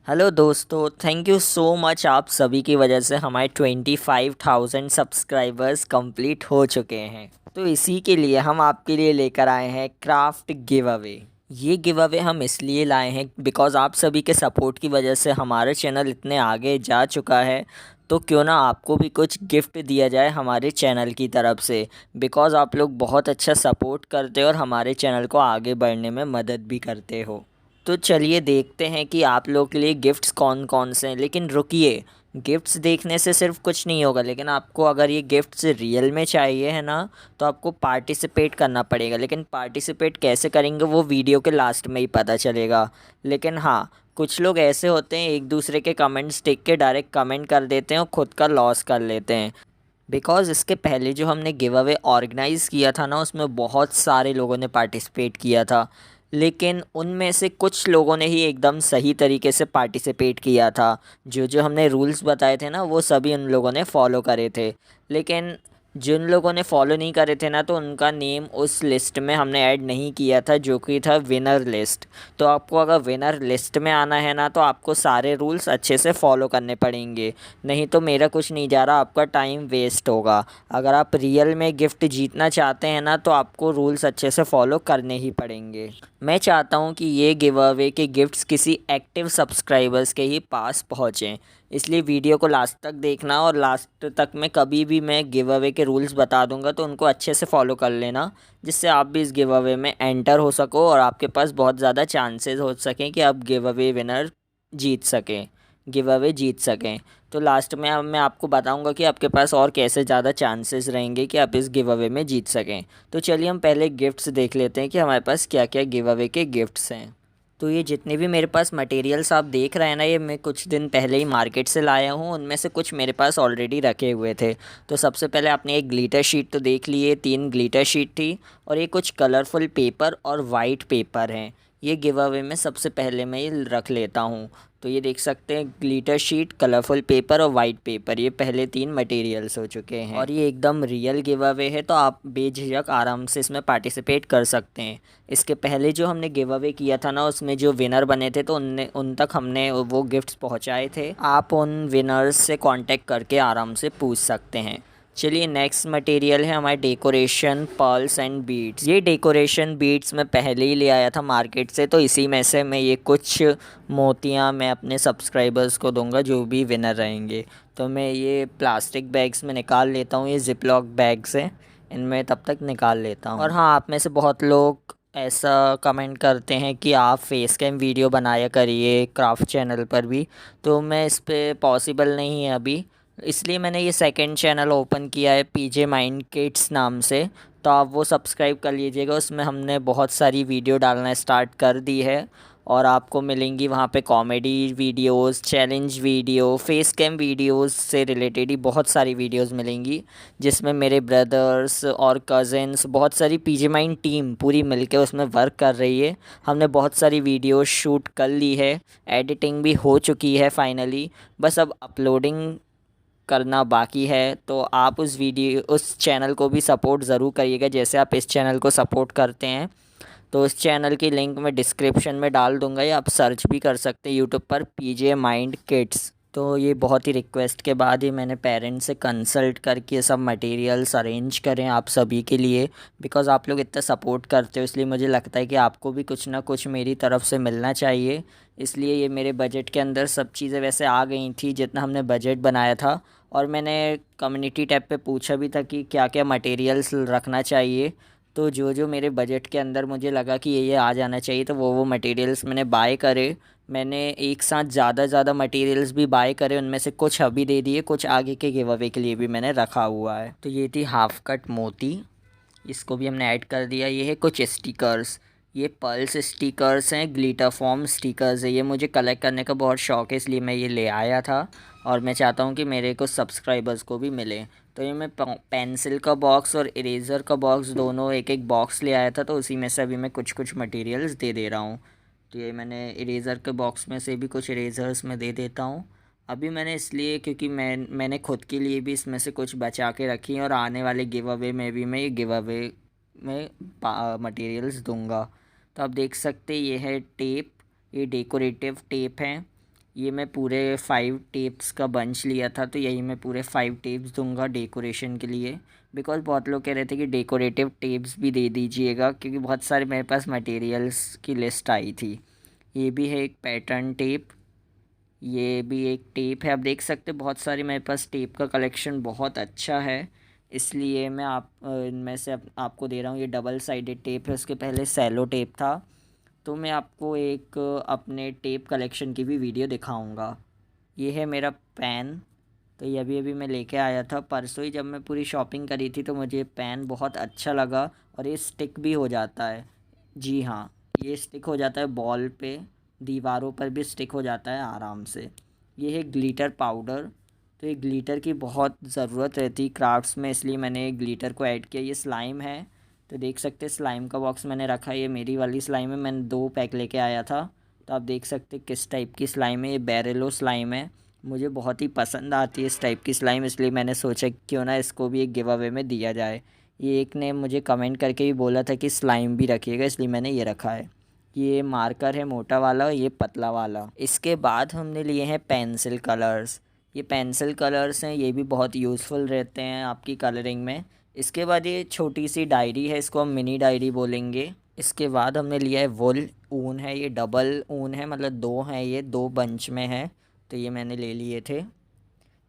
Hello दोस्तों, thank you so much. आप सभी की वजह से हमारे 25,000 सब्सक्राइबर्स कंप्लीट हो चुके हैं। तो इसी के लिए हम आपके लिए लेकर आए हैं क्राफ्ट गिव अवे। ये गिव अवे हम इसलिए लाए हैं बिकॉज़ आप सभी के सपोर्ट की वजह से हमारा चैनल इतने आगे जा चुका है। तो क्यों ना आपको भी कुछ गिफ्ट दिया जाए हमारे चैनल की तरफ से, बिकॉज़ आप लोग बहुत अच्छा सपोर्ट करते हो और हमारे चैनल को आगे बढ़ने में मदद भी करते हो। तो चलिए देखते हैं कि आप लोगों के लिए गिफ्ट्स कौन कौन से हैं। लेकिन रुकिए, गिफ्ट्स देखने से सिर्फ कुछ नहीं होगा। लेकिन आपको अगर ये गिफ्ट्स रियल में चाहिए है ना, तो आपको पार्टिसिपेट करना पड़ेगा। लेकिन पार्टिसिपेट कैसे करेंगे वो वीडियो के लास्ट में ही पता चलेगा। लेकिन हाँ, कुछ लोग ऐसे होते हैं एक दूसरे के कमेंट्स देख के डायरेक्ट कमेंट कर देते हैं और ख़ुद का लॉस कर लेते हैं। बिकॉज़ इसके पहले जो हमने गिव अवे ऑर्गेनाइज़ किया था ना, उसमें बहुत सारे लोगों ने पार्टिसिपेट किया था। लेकिन उनमें से कुछ लोगों ने ही एकदम सही तरीके से पार्टिसिपेट किया था। जो जो हमने रूल्स बताए थे ना, वो सभी उन लोगों ने फॉलो करे थे। लेकिन जिन लोगों ने फॉलो नहीं करे थे ना, तो उनका नेम उस लिस्ट में हमने ऐड नहीं किया था, जो कि था विनर लिस्ट। तो आपको अगर विनर लिस्ट में आना है ना, तो आपको सारे रूल्स अच्छे से फॉलो करने पड़ेंगे। नहीं तो मेरा कुछ नहीं जा रहा, आपका टाइम वेस्ट होगा। अगर आप रियल में गिफ्ट जीतना चाहते हैं ना, तो आपको रूल्स अच्छे से फॉलो करने ही पड़ेंगे। मैं चाहता हूँ कि ये गिव अवे के गिफ्ट्स किसी एक्टिव सब्सक्राइबर्स के ही पास पहुँचें। इसलिए वीडियो को लास्ट तक देखना, और लास्ट तक में कभी भी मैं गिव अवे के रूल्स बता दूंगा, तो उनको अच्छे से फॉलो कर लेना, जिससे आप भी इस गिव अवे में एंटर हो सको और आपके पास बहुत ज़्यादा चांसेस हो सकें कि आप गिव अवे विनर जीत सकें, गिव अवे जीत सकें। तो लास्ट में अब मैं आपको बताऊंगा कि आपके पास और कैसे ज़्यादा चांसेस रहेंगे कि आप इस गिव अवे में जीत सकें। तो चलिए हम पहले गिफ्ट्स देख लेते हैं कि हमारे पास क्या क्या गिव अवे के गिफ्ट्स हैं। तो ये जितने भी मेरे पास मटेरियल्स आप देख रहे हैं ना, ये मैं कुछ दिन पहले ही मार्केट से लाया हूँ। उनमें से कुछ मेरे पास ऑलरेडी रखे हुए थे। तो सबसे पहले आपने एक ग्लिटर शीट तो देख लिए, 3 ग्लिटर शीट थी, और ये कुछ कलरफुल पेपर और वाइट पेपर हैं। ये गिव अवे में सबसे पहले मैं ये रख लेता हूँ। तो ये देख सकते हैं, ग्लिटर शीट, कलरफुल पेपर और वाइट पेपर, ये पहले 3 मटेरियल्स हो चुके हैं। और ये एकदम रियल गिव अवे है, तो आप बेझिझक आराम से इसमें पार्टिसिपेट कर सकते हैं। इसके पहले जो हमने गिव अवे किया था ना, उसमें जो विनर बने थे, तो उन तक हमने वो गिफ्ट्स पहुंचाए थे। आप उन विनर्स से कांटेक्ट करके आराम से पूछ सकते हैं। चलिए नेक्स्ट मटेरियल है हमारे डेकोरेशन पर्ल्स एंड बीड्स। ये डेकोरेशन बीड्स मैं पहले ही ले आया था मार्केट से, तो इसी में से मैं ये कुछ मोतियाँ मैं अपने सब्सक्राइबर्स को दूंगा जो भी विनर रहेंगे। तो मैं ये प्लास्टिक बैग्स में निकाल लेता हूँ, ये जिपलॉक बैग्स हैं, इनमें तब तक निकाल लेता हूँ। और हाँ, आप में से बहुत लोग ऐसा कमेंट करते हैं कि आप फेस कैम वीडियो बनाया करिए क्राफ्ट चैनल पर भी। तो मैं इस पे पॉसिबल नहीं है अभी, इसलिए मैंने ये सेकंड चैनल ओपन किया है पीजे माइंड किड्स नाम से। तो आप वो सब्सक्राइब कर लीजिएगा, उसमें हमने बहुत सारी वीडियो डालना स्टार्ट कर दी है। और आपको मिलेंगी वहाँ पे comedy videos, challenge video, face cam videos से रिलेटेड ही बहुत सारी वीडियोस मिलेंगी, जिसमें मेरे ब्रदर्स और कज़िन्स, बहुत सारी पीजे माइंड टीम पूरी मिलके उसमें वर्क कर रही है। हमने बहुत सारी वीडियोस शूट कर ली है, एडिटिंग भी हो चुकी है फाइनली, बस अब अपलोडिंग करना बाकी है। तो आप उस चैनल को भी सपोर्ट ज़रूर करिएगा, जैसे आप इस चैनल को सपोर्ट करते हैं। तो उस चैनल की लिंक मैं डिस्क्रिप्शन में डाल दूंगा, या आप सर्च भी कर सकते हैं यूट्यूब पर पीजे माइंड किड्स। तो ये बहुत ही रिक्वेस्ट के बाद ही मैंने पेरेंट्स से कंसल्ट करके सब मटेरियल्स अरेंज करें आप सभी के लिए। बिकॉज़ आप लोग इतना सपोर्ट करते हो, इसलिए मुझे लगता है कि आपको भी कुछ ना कुछ मेरी तरफ से मिलना चाहिए। इसलिए ये मेरे बजट के अंदर सब चीज़ें वैसे आ गई थी जितना हमने बजट बनाया था। और मैंने कम्युनिटी टैब पे पूछा भी था कि क्या क्या मटेरियल्स रखना चाहिए। तो जो जो मेरे बजट के अंदर मुझे लगा कि ये आ जाना चाहिए, तो वो मटेरियल्स मैंने बाय करे। मैंने एक साथ ज़्यादा मटेरियल्स भी बाय करे, उनमें से कुछ अभी दे दिए, कुछ आगे के गिव अवे के लिए भी मैंने रखा हुआ है। तो ये थी हाफ कट मोती, इसको भी हमने ऐड कर दिया। ये है कुछ स्टिकर्स, ये पल्स स्टिकर्स हैं, ग्लिटर फॉर्म स्टिकर्स है। ये मुझे कलेक्ट करने का बहुत शौक़ है, इसलिए मैं ये ले आया था, और मैं चाहता हूँ कि मेरे को सब्सक्राइबर्स को भी मिले। तो ये मैं पेंसिल का बॉक्स और इरेज़र का बॉक्स दोनों एक एक बॉक्स ले आया था, तो उसी में से अभी मैं कुछ कुछ मटेरियल्स दे दे रहा हूँ। तो ये मैंने इरेज़र के बॉक्स में से भी कुछ इरेज़र्स में दे देता हूँ अभी। मैंने इसलिए क्योंकि मैंने खुद के लिए भी इसमें से कुछ बचा के रखी हैं, और आने वाले गिव अवे में भी मैं ये गिव अवे में मटेरियल्स दूंगा। तो आप देख सकते हैं, ये है टेप, ये डेकोरेटिव टेप हैं। ये मैं पूरे 5 टेप्स का बंच लिया था, तो यही मैं पूरे 5 टेप्स दूंगा डेकोरेशन के लिए। बिकॉज़ बहुत लोग कह रहे थे कि डेकोरेटिव टेप्स भी दे दीजिएगा, क्योंकि बहुत सारे मेरे पास मटेरियल्स की लिस्ट आई थी। ये भी है एक पैटर्न टेप, ये भी एक टेप है। आप देख सकते हैं बहुत सारी मेरे पास टेप का कलेक्शन बहुत अच्छा है, इसलिए मैं इनमें से आपको दे रहा हूँ। ये डबल साइडेड टेप है, उसके पहले सेलो टेप था। तो मैं आपको एक अपने टेप कलेक्शन की भी वीडियो दिखाऊंगा। ये है मेरा पेन, तो ये अभी अभी मैं लेके आया था परसों ही, जब मैं पूरी शॉपिंग करी थी। तो मुझे पेन बहुत अच्छा लगा, और ये स्टिक भी हो जाता है। जी हाँ, ये स्टिक हो जाता है बॉल पे, दीवारों पर भी स्टिक हो जाता है आराम से। ये है ग्लिटर पाउडर, तो ये ग्लिटर की बहुत ज़रूरत रहती क्राफ्ट्स में, इसलिए मैंने ग्लिटर को ऐड किया। ये स्लाइम है, तो देख सकते हैं स्लाइम का बॉक्स मैंने रखा है। ये मेरी वाली स्लाइम है, मैंने 2 पैक लेके आया था। तो आप देख सकते किस टाइप की स्लाइम है। ये बेरेलो स्लाइम है, मुझे बहुत ही पसंद आती है इस टाइप की स्लाइम, इसलिए मैंने सोचा क्यों ना इसको भी एक गिव अवे में दिया जाए। ये एक ने मुझे कमेंट करके भी बोला था कि स्लाइम भी रखिएगा, इसलिए मैंने ये रखा है। ये मार्कर है मोटा वाला, ये पतला वाला। इसके बाद हमने लिए हैं पेंसिल कलर्स। ये पेंसिल कलर्स हैं, ये भी बहुत यूज़फुल रहते हैं आपकी कलरिंग में। इसके बाद ये छोटी सी डायरी है, इसको हम मिनी डायरी बोलेंगे। इसके बाद हमने लिया है वुल, ऊन है, ये डबल ऊन है, मतलब 2 हैं, ये 2 बंच में है, तो ये मैंने ले लिए थे।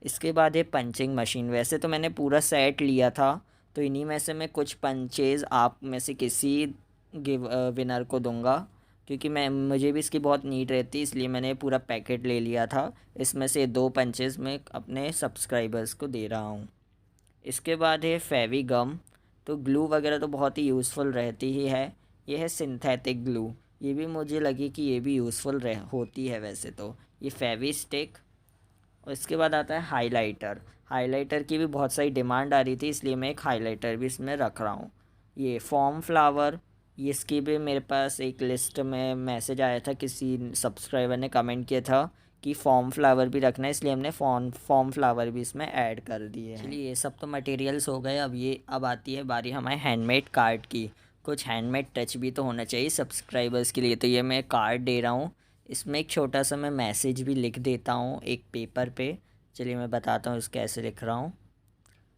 इसके बाद ये पंचिंग मशीन, वैसे तो मैंने पूरा सेट लिया था, तो इन्हीं में से मैं कुछ पंचेज़ आप में से किसी विनर को दूंगा, क्योंकि मुझे भी इसकी बहुत नीड रहती है, इसलिए मैंने पूरा पैकेट ले लिया था। इसमें से 2 पंचेज़ मैं अपने सब्सक्राइबर्स को दे रहा हूँ। इसके बाद है फेवी गम, तो ग्लू वगैरह तो बहुत ही यूज़फुल रहती ही है। ये है सिंथेटिक ग्लू, ये भी मुझे लगी कि ये भी यूज़फुल होती है वैसे तो। ये फेवी स्टिक, और इसके बाद आता है हाइलाइटर। हाइलाइटर की भी बहुत सारी डिमांड आ रही थी, इसलिए मैं एक हाइलाइटर भी इसमें रख रहा हूँ। ये फॉर्म फ्लावर, ये इसकी भी मेरे पास एक लिस्ट में मैसेज आया था, किसी सब्सक्राइबर ने कमेंट किया था कि फॉर्म फ्लावर भी रखना है, इसलिए हमने फॉर्म फ्लावर भी इसमें ऐड कर दिए हैं। चलिए, ये सब तो मटेरियल्स हो गए। अब आती है बारी हमारे हैंडमेड कार्ड की। कुछ हैंडमेड टच भी तो होना चाहिए सब्सक्राइबर्स के लिए, तो ये मैं कार्ड दे रहा हूँ। इसमें एक छोटा सा मैं मैसेज भी लिख देता हूँ एक पेपर पे। चलिए मैं बताता हूँ इसको कैसे लिख रहा हूँ।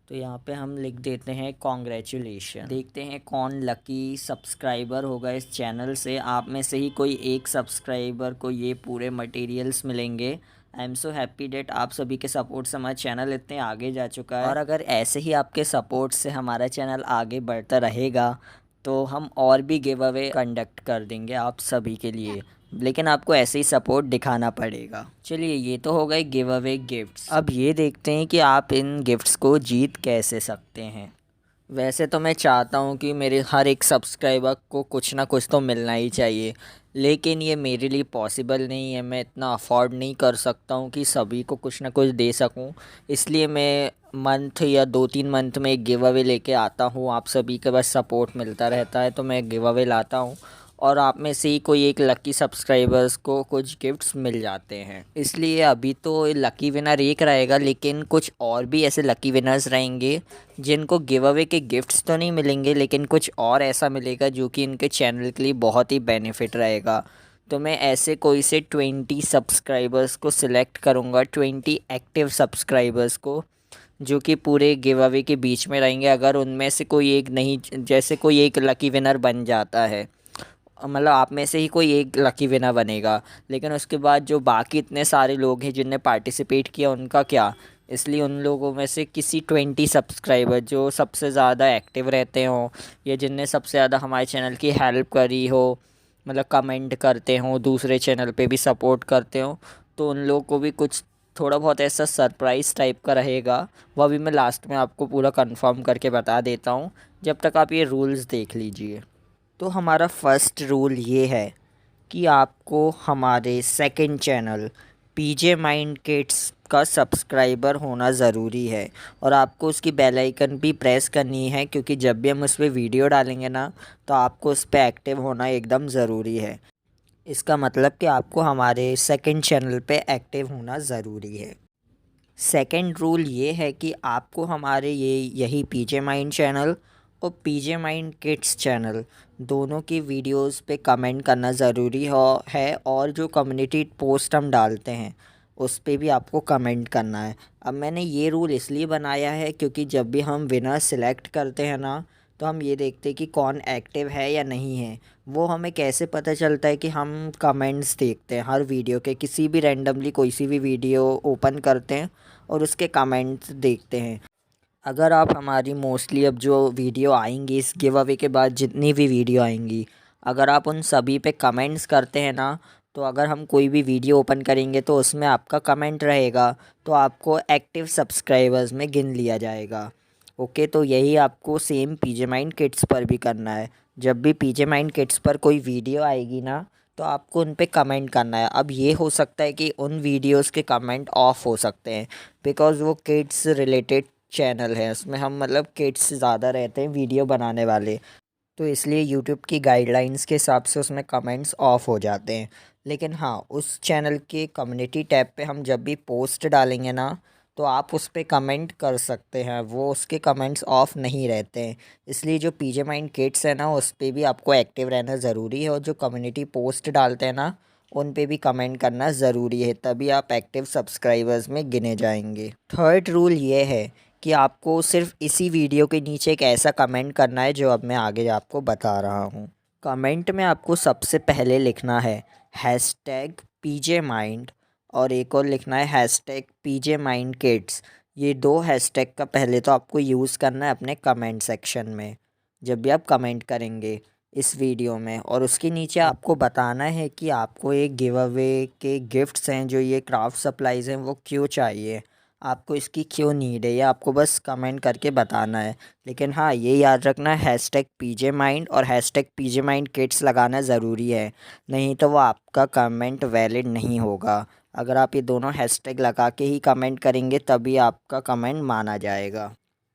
तो यहाँ पे हम लिख देते हैं कॉन्ग्रेचुलेशन। देखते हैं कौन लकी सब्सक्राइबर होगा इस चैनल से। आप में से ही कोई एक सब्सक्राइबर को ये पूरे मटेरियल्स मिलेंगे। I am so happy that आप सभी के सपोर्ट से हमारा चैनल इतने आगे जा चुका है, और अगर ऐसे ही आपके सपोर्ट से हमारा चैनल आगे बढ़ता रहेगा तो हम और भी गिव अवे कंडक्ट कर देंगे आप सभी के लिए, लेकिन आपको ऐसे ही सपोर्ट दिखाना पड़ेगा। चलिए, ये तो हो गए गिव अवे गिफ्ट्स। अब ये देखते हैं कि आप इन गिफ्ट्स को जीत कैसे सकते हैं। वैसे तो मैं चाहता हूँ कि मेरे हर एक सब्सक्राइबर को कुछ ना कुछ तो मिलना ही चाहिए, लेकिन ये मेरे लिए पॉसिबल नहीं है। मैं इतना अफोर्ड नहीं कर सकता हूँ कि सभी को कुछ ना कुछ दे सकूँ, इसलिए मैं मंथ या 2-3 मंथ में एक गिव अवे लेके आता हूँ। आप सभी के बस सपोर्ट मिलता रहता है, तो मैं गिव अवे लाता हूँ, और आप में से ही कोई एक लकी सब्सक्राइबर्स को कुछ गिफ्ट्स मिल जाते हैं। इसलिए अभी तो लकी विनर एक रहेगा, लेकिन कुछ और भी ऐसे लकी विनर्स रहेंगे जिनको गिव अवे के गिफ्ट्स तो नहीं मिलेंगे, लेकिन कुछ और ऐसा मिलेगा जो कि इनके चैनल के लिए बहुत ही बेनिफिट रहेगा। तो मैं ऐसे कोई से 20 सब्सक्राइबर्स को सिलेक्ट करूँगा, 20 एक्टिव सब्सक्राइबर्स को, जो कि पूरे गिव अवे के बीच में रहेंगे। अगर उनमें से कोई एक नहीं, जैसे कोई एक लकी विनर बन जाता है, मतलब आप में से ही कोई एक लकी विनर बनेगा, लेकिन उसके बाद जो बाकी इतने सारे लोग हैं जिनने पार्टिसिपेट किया उनका क्या। इसलिए उन लोगों में से किसी 20 सब्सक्राइबर जो सबसे ज़्यादा एक्टिव रहते हों, या जिनने सबसे ज़्यादा हमारे चैनल की हेल्प करी हो, मतलब कमेंट करते हों, दूसरे चैनल पे भी सपोर्ट करते हों, तो उन लोगों को भी कुछ थोड़ा बहुत ऐसा सरप्राइज़ टाइप का रहेगा। वह भी मैं लास्ट में आपको पूरा कंफर्म करके बता देता हूँ, जब तक आप ये रूल्स देख लीजिए। तो हमारा फर्स्ट रूल ये है कि आपको हमारे सेकंड चैनल पीजे माइंड किड्स का सब्सक्राइबर होना ज़रूरी है, और आपको उसकी बेल आइकन भी प्रेस करनी है, क्योंकि जब भी हम उस पर वीडियो डालेंगे ना, तो आपको उस पर एक्टिव होना एकदम ज़रूरी है। इसका मतलब कि आपको हमारे सेकंड चैनल पे एक्टिव होना ज़रूरी है। सेकंड रूल ये है कि आपको हमारे यही पीजे माइंड चैनल और पीजे माइंड किड्स चैनल दोनों की वीडियोस पे कमेंट करना ज़रूरी है और जो कम्युनिटी पोस्ट हम डालते हैं उस पे भी आपको कमेंट करना है। अब मैंने ये रूल इसलिए बनाया है क्योंकि जब भी हम विनर सेलेक्ट करते हैं ना, तो हम ये देखते हैं कि कौन एक्टिव है या नहीं है। वो हमें कैसे पता चलता है कि हम कमेंट्स देखते हैं हर वीडियो के, किसी भी रैंडमली कोई सी भी वीडियो ओपन करते हैं और उसके कमेंट्स देखते हैं। अगर आप हमारी मोस्टली अब जो वीडियो आएंगी इस गिव अवे के बाद, जितनी भी वीडियो आएंगी, अगर आप उन सभी पे कमेंट्स करते हैं ना, तो अगर हम कोई भी वीडियो ओपन करेंगे तो उसमें आपका कमेंट रहेगा, तो आपको एक्टिव सब्सक्राइबर्स में गिन लिया जाएगा। ओके, तो यही आपको सेम पीजे माइंड किड्स पर भी करना है। जब भी पीजे माइंड किड्स पर कोई वीडियो आएगी ना, तो आपको उन पे कमेंट करना है। अब ये हो सकता है कि उन वीडियोस के कमेंट ऑफ हो सकते हैं, बिकॉज़ वो किड्स रिलेटेड चैनल है, उसमें हम मतलब किड्स ज़्यादा रहते हैं वीडियो बनाने वाले, तो इसलिए यूट्यूब की गाइडलाइंस के हिसाब से उसमें कमेंट्स ऑफ हो जाते हैं। लेकिन हाँ, उस चैनल के कम्युनिटी टैब पे हम जब भी पोस्ट डालेंगे ना, तो आप उस पे कमेंट कर सकते हैं, वो उसके कमेंट्स ऑफ नहीं रहते हैं। इसलिए जो पीजे माइंड किड्स है ना, उस पे भी आपको एक्टिव रहना ज़रूरी है और जो कम्युनिटी पोस्ट डालते हैं ना, उन पे भी कमेंट करना ज़रूरी है, तभी आप एक्टिव सब्सक्राइबर्स में गिने जाएंगे। थर्ड रूल ये है कि आपको सिर्फ इसी वीडियो के नीचे एक ऐसा कमेंट करना है जो अब मैं आगे आपको बता रहा हूँ। कमेंट में आपको सबसे पहले लिखना है हैशटैग पीजे माइंड, और एक और लिखना है हैशटैग पीजे माइंड किड्स। ये दो हैशटैग का पहले तो आपको यूज़ करना है अपने कमेंट सेक्शन में, जब भी आप कमेंट करेंगे इस वीडियो में। और उसके नीचे आपको बताना है कि आपको एक गिव अवे के गिफ्ट्स हैं, जो ये क्राफ्ट सप्लाईज़ हैं, वो क्यों चाहिए, आपको इसकी क्यों नीड है, ये आपको बस कमेंट करके बताना है। लेकिन हाँ, ये याद रखना, हैशटैग पीजे माइंड और हैशटैग पीजे माइंड किड्स लगाना ज़रूरी है, नहीं तो वो आपका कमेंट वैलिड नहीं होगा। अगर आप ये दोनों हैशटैग लगा के ही कमेंट करेंगे तभी आपका कमेंट माना जाएगा।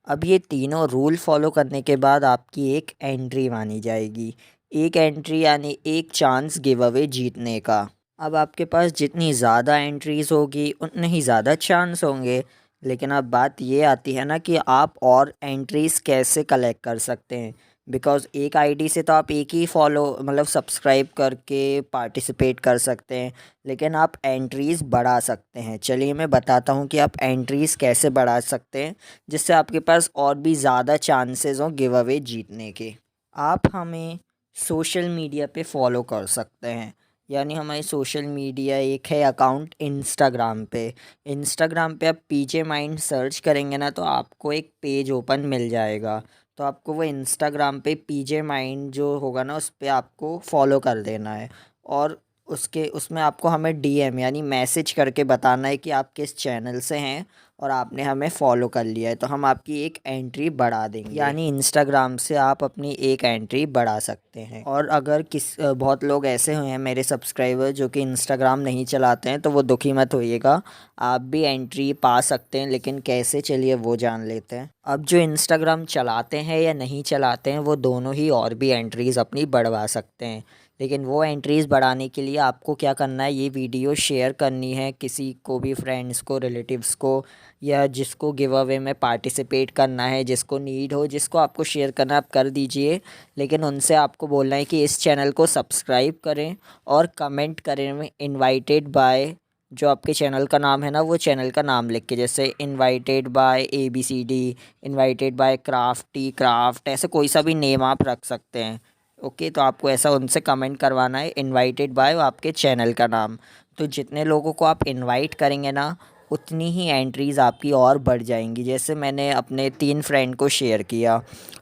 अब ये तीनों रूल फॉलो करने के बाद आपकी एक एंट्री मानी जाएगी। एक एंट्री यानी एक चांस गिव अवे जीतने का। अब आपके पास जितनी ज़्यादा एंट्रीज़ होगी उतने ही ज़्यादा चांस होंगे। लेकिन अब बात ये आती है ना कि आप और एंट्रीज़ कैसे कलेक्ट कर सकते हैं, बिकॉज़ एक आईडी से तो आप एक ही फॉलो मतलब सब्सक्राइब करके पार्टिसिपेट कर सकते हैं, लेकिन आप एंट्रीज़ बढ़ा सकते हैं। चलिए मैं बताता हूँ कि आप एंट्रीज़ कैसे बढ़ा सकते हैं, जिससे आपके पास और भी ज़्यादा चांसेस हों गिव अवे जीतने के। आप हमें सोशल मीडिया पे फॉलो कर सकते हैं, यानी हमारी सोशल मीडिया एक है अकाउंट इंस्टाग्राम पे। इंस्टाग्राम पे आप पीजे माइंड सर्च करेंगे ना, तो आपको एक पेज ओपन मिल जाएगा, तो आपको वो इंस्टाग्राम पे पीजे माइंड जो होगा ना, उस पर आपको फॉलो कर देना है। और उसमें आपको हमें डीएम यानी मैसेज करके बताना है कि आप किस चैनल से हैं और आपने हमें फॉलो कर लिया है, तो हम आपकी एक एंट्री बढ़ा देंगे। यानी इंस्टाग्राम से आप अपनी एक एंट्री बढ़ा सकते हैं। और अगर बहुत लोग ऐसे हुए हैं मेरे सब्सक्राइबर जो कि इंस्टाग्राम नहीं चलाते हैं, तो वो दुखी मत होइएगा, आप भी एंट्री पा सकते हैं। लेकिन कैसे, चलिए वो जान लेते हैं। अब जो इंस्टाग्राम चलाते हैं या नहीं चलाते हैं, वो दोनों ही और भी एंट्रीज़ अपनी बढ़वा सकते हैं। लेकिन वो एंट्रीज़ बढ़ाने के लिए आपको क्या करना है, ये वीडियो शेयर करनी है किसी को भी, फ्रेंड्स को, रिलेटिव्स को, या जिसको गिव अवे में पार्टिसिपेट करना है, जिसको नीड हो, जिसको आपको शेयर करना आप कर दीजिए। लेकिन उनसे आपको बोलना है कि इस चैनल को सब्सक्राइब करें और कमेंट करें में इनवाइटेड बाय, जो आपके चैनल का नाम है ना, वो चैनल का नाम लिख के, जैसे invited bye ABCD, invited bye crafty craft, ऐसे कोई सा भी नेम आप रख सकते हैं। ओके, तो आपको ऐसा उनसे कमेंट करवाना है, इनवाइटेड बाय आपके चैनल का नाम। तो जितने लोगों को आप इनवाइट करेंगे ना, उतनी ही एंट्रीज़ आपकी और बढ़ जाएंगी। जैसे मैंने अपने 3 फ्रेंड को शेयर किया,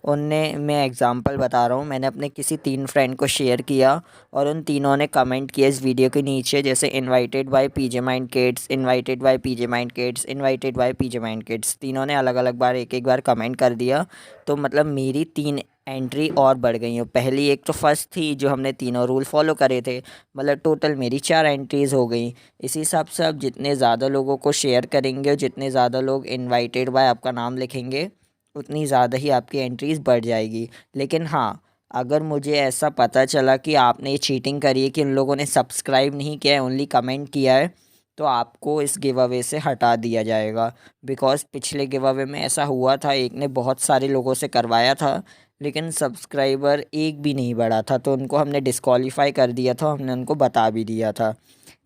मैं एग्ज़ाम्पल बता रहा हूँ, मैंने अपने किसी 3 फ्रेंड को शेयर किया और उन तीनों ने कमेंट किया इस वीडियो के नीचे, जैसे invited by PJ mind kids, invited by PJ mind kids, invited by PJ mind kids. तीनों ने अलग अलग बार एक एक बार कमेंट कर दिया, तो मतलब मेरी 3 एंट्री और बढ़ गई हैं। पहली एक तो फर्स्ट थी जो हमने तीनों रूल फॉलो करे थे, मतलब टोटल मेरी 4 एंट्रीज़ हो गई। इसी हिसाब से आप जितने ज़्यादा लोगों को शेयर करेंगे और जितने ज़्यादा लोग इनवाइटेड बाय आपका नाम लिखेंगे, उतनी ज़्यादा ही आपकी एंट्रीज़ बढ़ जाएगी। लेकिन हाँ, अगर मुझे ऐसा पता चला कि आपने ये चीटिंग करी है कि उन लोगों ने सब्सक्राइब नहीं किया है, ओनली कमेंट किया है, तो आपको इस गिव अवे से हटा दिया जाएगा। बिकॉज़ पिछले गिव अवे में ऐसा हुआ था, एक ने बहुत सारे लोगों से करवाया था लेकिन सब्सक्राइबर एक भी नहीं बढ़ा था, तो उनको हमने डिस्क्वालीफाई कर दिया था, हमने उनको बता भी दिया था।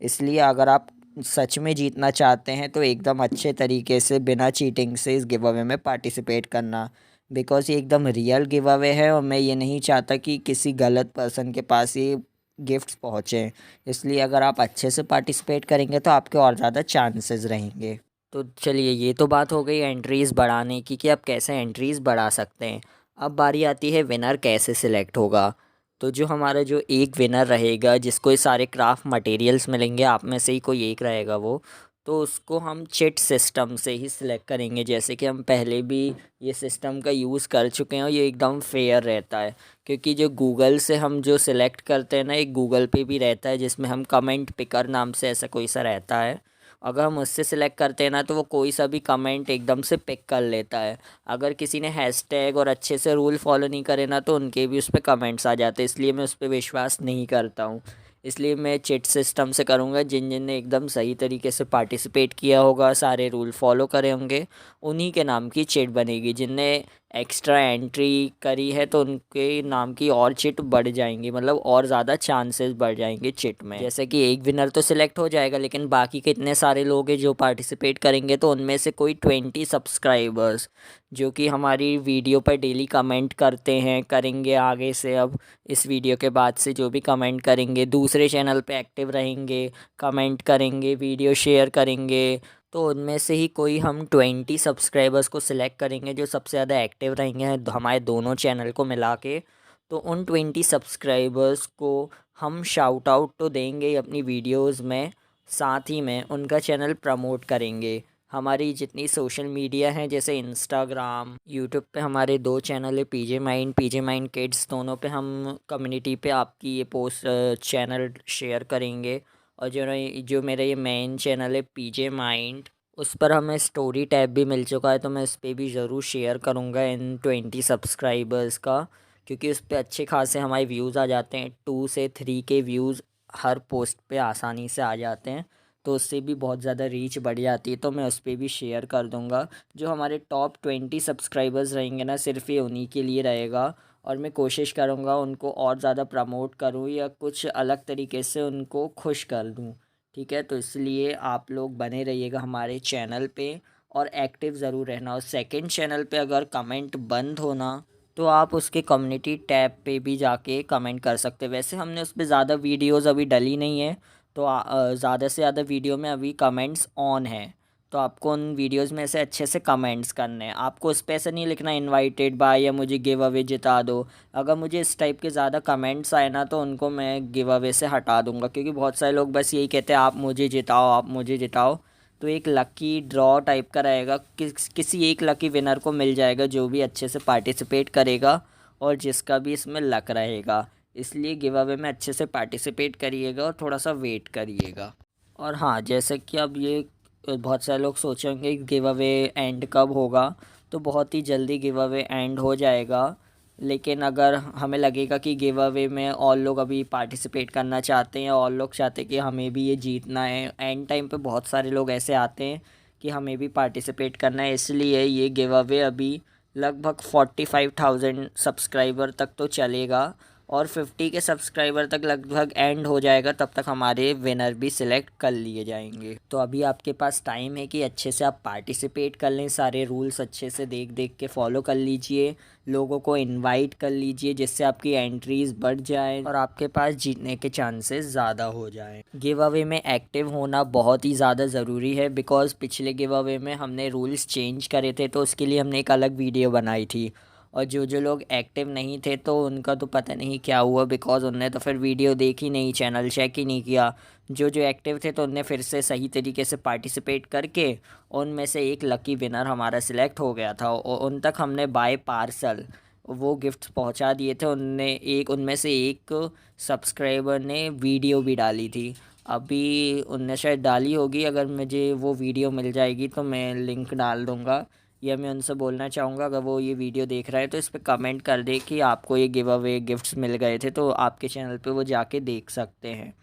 इसलिए अगर आप सच में जीतना चाहते हैं तो एकदम अच्छे तरीके से बिना चीटिंग से इस गिव अवे में पार्टिसिपेट करना। बिकॉज़ ये एकदम रियल गिव अवे है और मैं ये नहीं चाहता कि किसी गलत पर्सन के पास ये गिफ्ट्स पहुँचें। इसलिए अगर आप अच्छे से पार्टिसिपेट करेंगे तो आपके और ज़्यादा चांसेस रहेंगे। तो चलिए, ये तो बात हो गई एंट्रीज़ बढ़ाने की कि आप कैसे एंट्रीज़ बढ़ा सकते हैं। अब बारी आती है विनर कैसे सिलेक्ट होगा। तो जो हमारा जो एक विनर रहेगा जिसको ये सारे क्राफ्ट मटेरियल्स मिलेंगे, आप में से ही कोई एक रहेगा वो, तो उसको हम चिट सिस्टम से ही सिलेक्ट करेंगे। जैसे कि हम पहले भी ये सिस्टम का यूज़ कर चुके हैं और ये एकदम फेयर रहता है। क्योंकि जो गूगल से हम जो सिलेक्ट करते हैं ना, एक गूगल पे भी रहता है जिसमें हम कमेंट पिकर नाम से ऐसा कोई सा रहता है। अगर हम उससे सिलेक्ट करते हैं ना तो वो कोई सा भी कमेंट एकदम से पिक कर लेता है। अगर किसी ने हैशटैग और अच्छे से रूल फॉलो नहीं करे ना तो उनके भी उस पर कमेंट्स आ जाते हैं, इसलिए मैं उस पर विश्वास नहीं करता हूँ। इसलिए मैं चिट सिस्टम से करूँगा। जिन जिन ने एकदम सही तरीके से पार्टिसिपेट किया होगा, सारे रूल फॉलो करे होंगे, उन्हीं के नाम की चिट बनेगी। जिनने एक्स्ट्रा एंट्री करी है तो उनके नाम की और चिट बढ़ जाएंगी, मतलब और ज़्यादा चांसेस बढ़ जाएंगे चिट में। जैसे कि एक विनर तो सिलेक्ट हो जाएगा लेकिन बाकी के इतने सारे लोग हैं जो पार्टिसिपेट करेंगे, तो उनमें से कोई 20 सब्सक्राइबर्स जो कि हमारी वीडियो पर डेली कमेंट करते हैं, करेंगे आगे से। अब इस वीडियो के बाद से जो भी कमेंट करेंगे, दूसरे चैनल पे एक्टिव रहेंगे, कमेंट करेंगे, वीडियो शेयर करेंगे, तो उनमें से ही कोई हम 20 सब्सक्राइबर्स को सिलेक्ट करेंगे जो सबसे ज़्यादा एक्टिव रहेंगे हमारे दोनों चैनल को मिला के। तो उन 20 सब्सक्राइबर्स को हम शाउट आउट तो देंगे ही अपनी वीडियोस में, साथ ही में उनका चैनल प्रमोट करेंगे। हमारी जितनी सोशल मीडिया हैं जैसे इंस्टाग्राम, यूट्यूब पे हमारे 2 चैनल है, पीजे माइंड किड्स, दोनों पे हम कम्युनिटी पे आपकी ये पोस्ट चैनल शेयर करेंगे। और जो मेरा ये मेन चैनल है पीजे माइंड, उस पर हमें स्टोरी टैब भी मिल चुका है, तो मैं उस पर भी ज़रूर शेयर करूँगा इन 20 सब्सक्राइबर्स का। क्योंकि उस पर अच्छे खासे हमारे व्यूज़ आ जाते हैं, 2 से 3 के व्यूज़ हर पोस्ट पे आसानी से आ जाते हैं, तो उससे भी बहुत ज़्यादा रीच बढ़ जाती है। तो मैं उस पर भी शेयर कर दूँगा। जो हमारे टॉप 20 सब्सक्राइबर्स रहेंगे ना, सिर्फ ये उन्हीं के लिए रहेगा। और मैं कोशिश करूँगा उनको और ज़्यादा प्रमोट करूँ या कुछ अलग तरीके से उनको खुश कर दूँ। ठीक है, तो इसलिए आप लोग बने रहिएगा हमारे चैनल पे और एक्टिव ज़रूर रहना। और सेकंड चैनल पे अगर कमेंट बंद होना तो आप उसके कम्युनिटी टैब पे भी जाके कमेंट कर सकते हैं। वैसे हमने उस पर ज़्यादा वीडियोज़ अभी डली नहीं है, तो ज़्यादा से ज़्यादा वीडियो में अभी कमेंट्स ऑन है। तो आपको उन वीडियोस में से अच्छे से कमेंट्स करने हैं। आपको उस पे ऐसा नहीं लिखना इनवाइटेड बाय या मुझे गिव अवे जिता दो। अगर मुझे इस टाइप के ज़्यादा कमेंट्स आए ना तो उनको मैं गिव अवे से हटा दूंगा। क्योंकि बहुत सारे लोग बस यही कहते हैं आप मुझे जिताओ, आप मुझे जिताओ। तो एक लकी ड्रॉ टाइप का रहेगा, किसी एक लकी विनर को मिल जाएगा जो भी अच्छे से पार्टिसिपेट करेगा और जिसका भी इसमें लक रहेगा। इसलिए गिव अवे में अच्छे से पार्टिसिपेट करिएगा और थोड़ा सा वेट करिएगा। और हाँ, जैसे कि अब ये बहुत सारे लोग सोचेंगे गिव अवे एंड कब होगा, तो बहुत ही जल्दी गिव अवे एंड हो जाएगा। लेकिन अगर हमें लगेगा कि गिव अवे में और लोग अभी पार्टिसिपेट करना चाहते हैं और लोग चाहते हैं कि हमें भी ये जीतना है, एंड टाइम पे बहुत सारे लोग ऐसे आते हैं कि हमें भी पार्टिसिपेट करना है, इसलिए ये गिव अवे अभी लगभग 45,000 सब्सक्राइबर तक तो चलेगा और 50 के सब्सक्राइबर तक लगभग एंड हो जाएगा। तब तक हमारे विनर भी सिलेक्ट कर लिए जाएंगे। तो अभी आपके पास टाइम है कि अच्छे से आप पार्टिसिपेट कर लें, सारे रूल्स अच्छे से देख देख के फॉलो कर लीजिए, लोगों को इनवाइट कर लीजिए जिससे आपकी एंट्रीज बढ़ जाए और आपके पास जीतने के चांसेस ज़्यादा हो जाएं। गिव अवे में एक्टिव होना बहुत ही ज़्यादा ज़रूरी है। बिकॉज़ पिछले गिव अवे में हमने रूल्स चेंज करे थे, तो उसके लिए हमने एक अलग वीडियो बनाई थी। और जो जो लोग एक्टिव नहीं थे तो उनका तो पता नहीं क्या हुआ, बिकॉज़ उनने तो फिर वीडियो देखी नहीं, चैनल चेक ही नहीं किया। जो जो एक्टिव थे तो उनने फिर से सही तरीके से पार्टिसिपेट करके उनमें से एक लकी विनर हमारा सिलेक्ट हो गया था और उन तक हमने बाय पार्सल वो गिफ्ट्स पहुंचा दिए थे। उनमें से एक सब्सक्राइबर ने वीडियो भी डाली थी। अभी उनने शायद डाली होगी, अगर मुझे वो वीडियो मिल जाएगी तो मैं लिंक डाल दूँगा। या मैं उनसे बोलना चाहूँगा अगर वो ये वीडियो देख रहा है तो इस पर कमेंट कर दे कि आपको ये गिव अवे गिफ्ट्स मिल गए थे, तो आपके चैनल पे वो जाके देख सकते हैं।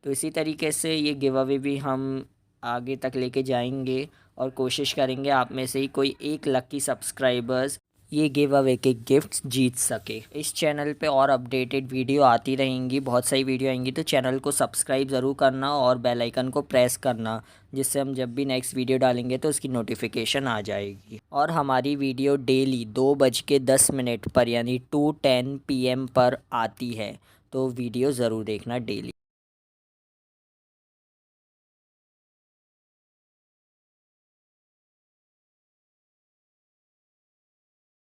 तो इसी तरीके से ये गिव अवे भी हम आगे तक लेके जाएंगे और कोशिश करेंगे आप में से ही कोई एक लकी सब्सक्राइबर्स ये गिव अवे के गिफ्ट्स जीत सके। इस चैनल पे और अपडेटेड वीडियो आती रहेंगी, बहुत सारी वीडियो आएंगी, तो चैनल को सब्सक्राइब ज़रूर करना और बेल आइकन को प्रेस करना, जिससे हम जब भी नेक्स्ट वीडियो डालेंगे तो उसकी नोटिफिकेशन आ जाएगी। और हमारी वीडियो डेली 2:10 पर यानी 2:10 PM पर आती है, तो वीडियो ज़रूर देखना डेली।